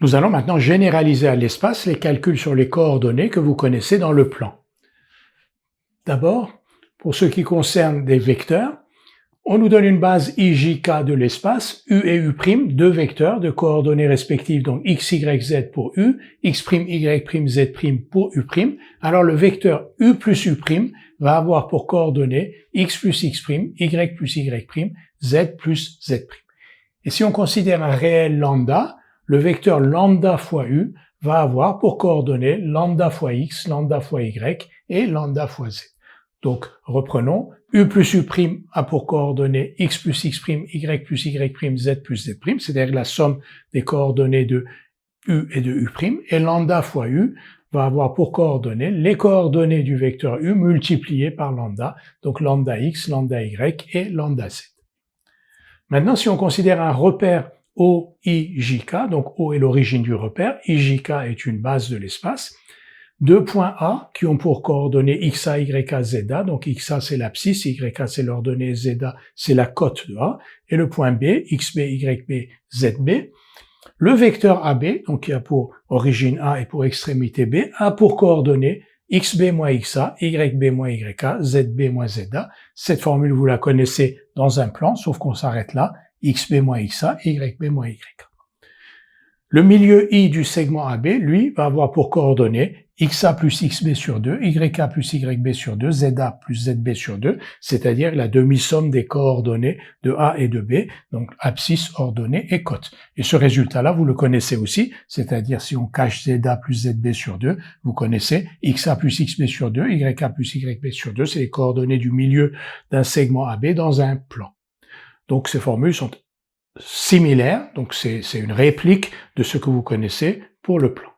Nous allons maintenant généraliser à l'espace les calculs sur les coordonnées que vous connaissez dans le plan. D'abord, pour ce qui concerne des vecteurs, on nous donne une base IJK de l'espace, U et U', deux vecteurs de coordonnées respectives, donc x, y, z pour U, x', y', z' pour U'. Alors le vecteur U plus U' va avoir pour coordonnées x plus x', y plus y', z plus z'. Et si on considère un réel lambda, le vecteur lambda fois U va avoir pour coordonnées lambda fois x, lambda fois y et lambda fois z. Donc, reprenons. U plus U' a pour coordonnées x plus x', y plus y', z plus z', c'est-à-dire la somme des coordonnées de U et de U', et lambda fois U va avoir pour coordonnées les coordonnées du vecteur U multipliées par lambda, donc lambda x, lambda y et lambda z. Maintenant, si on considère un repère OIJK, donc O est l'origine du repère, IJK est une base de l'espace, deux points A qui ont pour coordonnées XA, YA, ZA, donc XA c'est l'abscisse, YA c'est l'ordonnée, ZA c'est la cote de A, et le point B, XB, YB, ZB. Le vecteur AB, donc qui a pour origine A et pour extrémité B, a pour coordonnées XB moins XA, YB moins YA, ZB moins ZA. Cette formule, vous la connaissez dans un plan, sauf qu'on s'arrête là, XB moins XA, YB moins YA. Le milieu I du segment AB, lui, va avoir pour coordonnées XA plus XB sur 2, YA plus YB sur 2, ZA plus ZB sur 2, c'est-à-dire la demi-somme des coordonnées de A et de B, donc abscisse, ordonnée et cote. Et ce résultat-là, vous le connaissez aussi, c'est-à-dire si on cache ZA plus ZB sur 2, vous connaissez XA plus XB sur 2, YA plus YB sur 2, c'est les coordonnées du milieu d'un segment AB dans un plan. Donc ces formules sont similaires, donc c'est une réplique de ce que vous connaissez pour le plan.